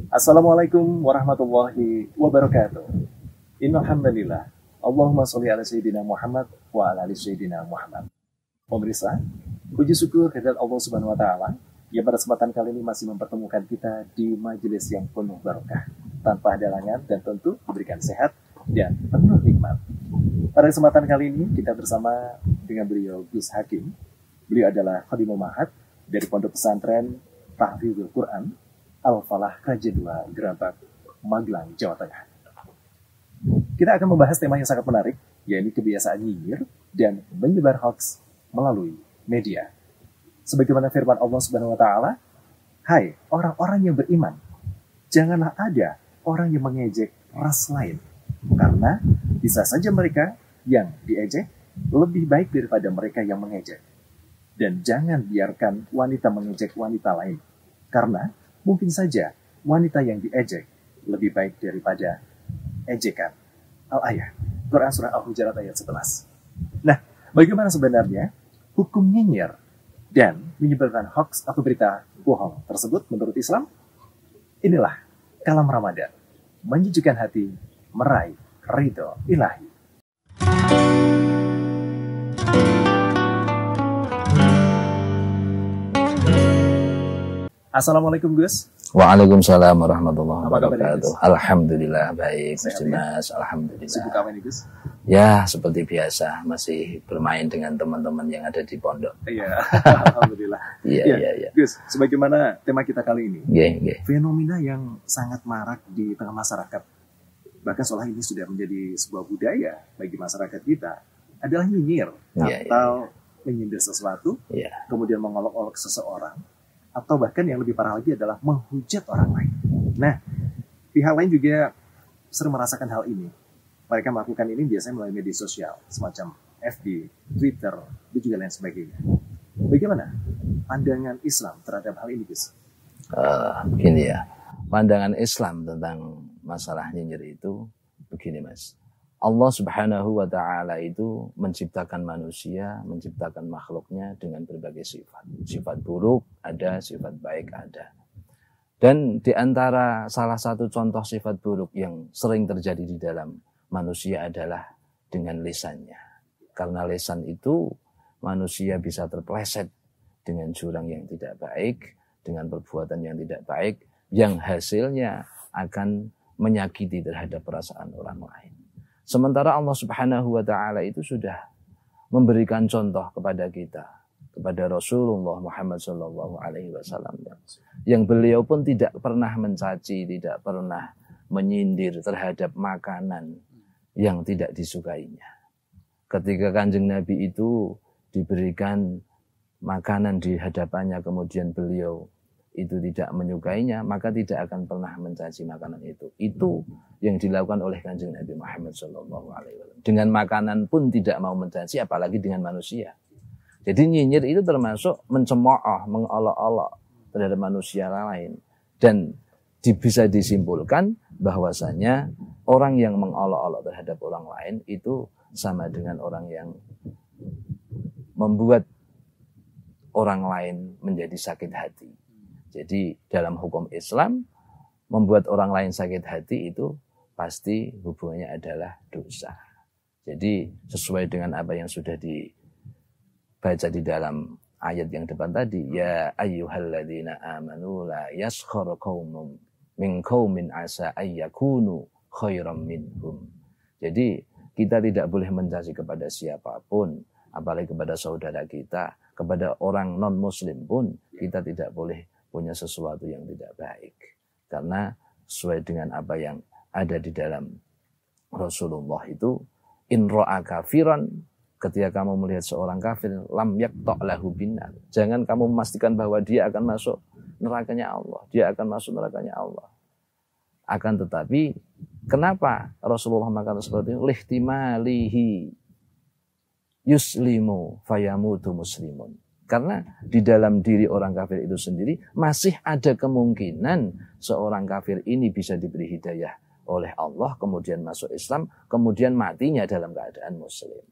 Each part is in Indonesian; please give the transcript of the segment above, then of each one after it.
Assalamualaikum warahmatullahi wabarakatuh. Innal hamdalillah. Allahumma sholli ala sayyidina Muhammad wa ala ali sayyidina Muhammad. Pemirsa, puji syukur kehadirat Allah Subhanahu wa taala yang pada kesempatan kali ini masih mempertemukan kita di majelis yang penuh barokah, tanpa halangan dan tentu diberikan sehat dan penuh nikmat. Pada kesempatan kali ini kita bersama dengan beliau Gus Hakim. Beliau adalah Khadimul Ma'had dari Pondok Pesantren Tahfidzul Quran Al-Falah Raja 2 Gerabak, Magelang, Jawa Tengah. Kita akan membahas tema yang sangat menarik, yaitu kebiasaan nyinyir dan menyebar hoax melalui media. Sebagaimana firman Allah Subhanahu wa taala, "Hai orang-orang yang beriman, janganlah ada orang yang mengejek ras lain, karena bisa saja mereka yang diejek lebih baik daripada mereka yang mengejek. Dan jangan biarkan wanita mengejek wanita lain, karena mungkin saja wanita yang diejek lebih baik daripada ejekan." Al-Ayah, Quran Surah Al-Hujurat ayat 11. Nah, bagaimana sebenarnya hukum nyinyir dan menyebarkan hoax atau berita bohong tersebut menurut Islam? Inilah kalam Ramadan, menyejukkan hati, meraih ridho ilahi. Assalamualaikum Gus. Waalaikumsalam warahmatullahi Apa kabar, wabarakatuh. Gus? Alhamdulillah baik, Sehat, Mas. Alhamdulillah. Sibuk apa nih Gus? Ya, seperti biasa masih bermain dengan teman-teman yang ada di pondok. Iya, alhamdulillah. Iya. Gus, sebagaimana tema kita kali ini, Nggih. fenomena yang sangat marak di tengah masyarakat, bahkan seolah ini sudah menjadi sebuah budaya bagi masyarakat kita, adalah nyinyir atau menyindir sesuatu, kemudian mengolok-olok seseorang, atau bahkan yang lebih parah lagi adalah menghujat orang lain. Nah, pihak lain juga sering merasakan hal ini. Mereka melakukan ini biasanya melalui media sosial, semacam FB, Twitter, dan juga lain sebagainya. Bagaimana pandangan Islam terhadap hal ini, Gus? Begini ya, pandangan Islam tentang masalah nyinyir itu begini, Mas. Allah Subhanahu wa ta'ala itu menciptakan manusia, menciptakan makhluknya dengan berbagai sifat. Sifat buruk ada, sifat baik ada. Dan di antara salah satu contoh sifat buruk yang sering terjadi di dalam manusia adalah dengan lisannya. Karena lisan itu manusia bisa terpeleset dengan jurang yang tidak baik, dengan perbuatan yang tidak baik, yang hasilnya akan menyakiti terhadap perasaan orang lain. Sementara Allah Subhanahu wa ta'ala itu sudah memberikan contoh kepada kita, kepada Rasulullah Muhammad sallallahu alaihi wasallam, yang beliau pun tidak pernah mencaci, tidak pernah menyindir terhadap makanan yang tidak disukainya. Ketika Kanjeng Nabi itu diberikan makanan di hadapannya, kemudian beliau itu tidak menyukainya, maka tidak akan pernah mencaci makanan itu. Itu yang dilakukan oleh Kanjeng Nabi Muhammad SAW. Dengan makanan pun tidak mau mencaci, apalagi dengan manusia. Jadi nyinyir itu termasuk mencemooh, mengolok-olok terhadap manusia lain. Dan bisa disimpulkan bahwasanya orang yang mengolok-olok terhadap orang lain itu sama dengan orang yang membuat orang lain menjadi sakit hati. Jadi dalam hukum Islam, membuat orang lain sakit hati itu pasti hubungannya adalah dosa. Jadi sesuai dengan apa yang sudah dibaca di dalam ayat yang depan tadi, ya ayyuhalladzina amanu la yaskhar qaumun min qaumin asa ayyakunu khairam minhum. Jadi kita tidak boleh mencaci kepada siapapun, apalagi kepada saudara kita, kepada orang non-muslim pun kita tidak boleh punya sesuatu yang tidak baik. Karena sesuai dengan apa yang ada di dalam Rasulullah itu, in ra'a kafiran, ketika kamu melihat seorang kafir, lam yakta' lahu binar. Jangan kamu memastikan bahwa dia akan masuk nerakanya Allah. Dia akan masuk nerakanya Allah. Akan tetapi, kenapa Rasulullah mengatakan seperti itu? Lihtimalihi yuslimu fayamutu muslimun. Karena di dalam diri orang kafir itu sendiri masih ada kemungkinan seorang kafir ini bisa diberi hidayah oleh Allah, kemudian masuk Islam, kemudian matinya dalam keadaan muslim.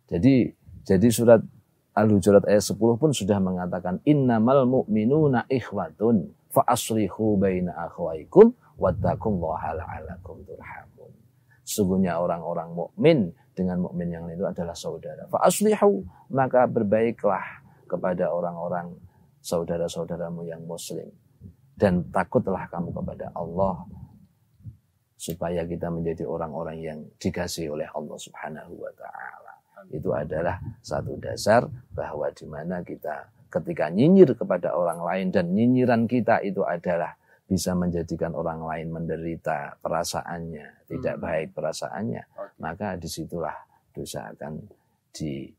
Jadi surat Al-Hujurat ayat 10 pun sudah mengatakan innamal mu'minuna ikhwatun fa aslihu baina akhwaikum wattaqullaha la'allakum turhamun. Sungguhnya orang-orang mukmin dengan mukmin yang lain itu adalah saudara. Fa aslihu, maka berbaiklah kepada orang-orang saudara-saudaramu yang muslim, dan takutlah kamu kepada Allah, supaya kita menjadi orang-orang yang dikasihi oleh Allah Subhanahu wa taala. Itu adalah satu dasar bahwa di mana kita ketika nyinyir kepada orang lain dan nyinyiran kita itu adalah bisa menjadikan orang lain menderita perasaannya, tidak baik perasaannya, maka disitulah dosa akan dilibatkan,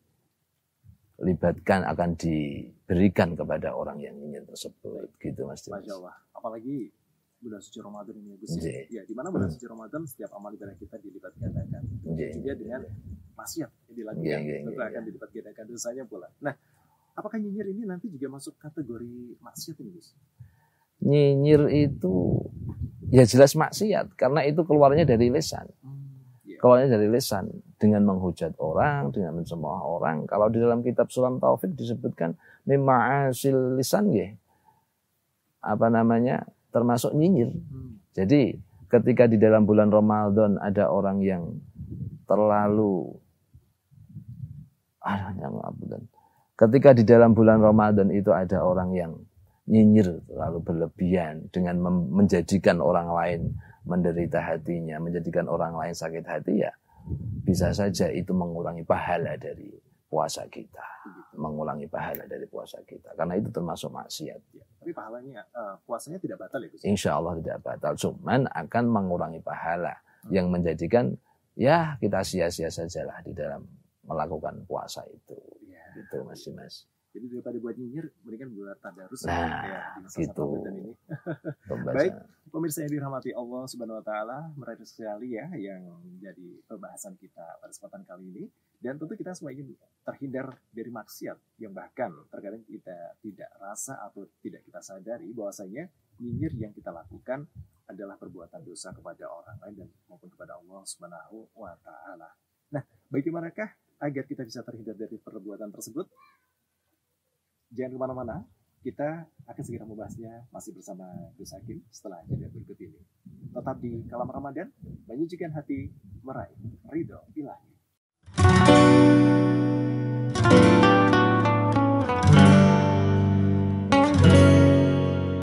akan diberikan kepada orang yang nyinyir tersebut. Gitu Mas Dimas. Masya Allah. Apalagi bulan suci Ramadan ini Gus. Ya, di mana bulan suci Ramadan setiap amal ibadah kita dilipat gandakan. Juga dengan maksiat yang dilakukan tentu akan dilipat gandakan dosanya pula. Nah, apakah nyinyir ini nanti juga masuk kategori maksiat ini Gus? Nyinyir itu ya jelas maksiat karena itu keluarnya dari lisan. Keluarnya dari lisan dengan menghujat orang, dengan mencemooh orang. Kalau di dalam kitab Sulam Taufik disebutkan mima'asil lisan ya. Termasuk nyinyir. Jadi ketika di dalam bulan Ramadan ada orang yang terlalu ketika di dalam bulan Ramadan itu ada orang yang nyinyir terlalu berlebihan dengan menjadikan orang lain menderita hatinya, menjadikan orang lain sakit hati, ya bisa saja itu mengurangi pahala dari puasa kita, mengurangi pahala dari puasa kita, karena itu termasuk maksiat. Tapi pahalanya, puasanya tidak batal ya Gus? Insya Allah tidak batal, cuman akan mengurangi pahala yang menjadikan ya kita sia-sia sajalah di dalam melakukan puasa itu. Itu Mas. Jadi daripada buat nyinyir, mendingan buat tadarus ya, di masa gitu. Ramadan ini. Baik, pemirsa yang dirahmati Allah Subhanahu wa taala, menarik sekali ya yang menjadi pembahasan kita pada kesempatan kali ini. Dan tentu kita semua ingin terhindar dari maksiat yang bahkan terkadang kita tidak rasa atau tidak kita sadari bahwasanya nyinyir yang kita lakukan adalah perbuatan dosa kepada orang lain dan maupun kepada Allah Subhanahu wa taala. Nah, bagaimanakah agar kita bisa terhindar dari perbuatan tersebut? Jangan kemana-mana, kita akan segera membahasnya masih bersama Gus Hakim setelah jeda berikut ini. Tetap di Kalam Ramadan, menyucikan hati, meraih ridho ilahi.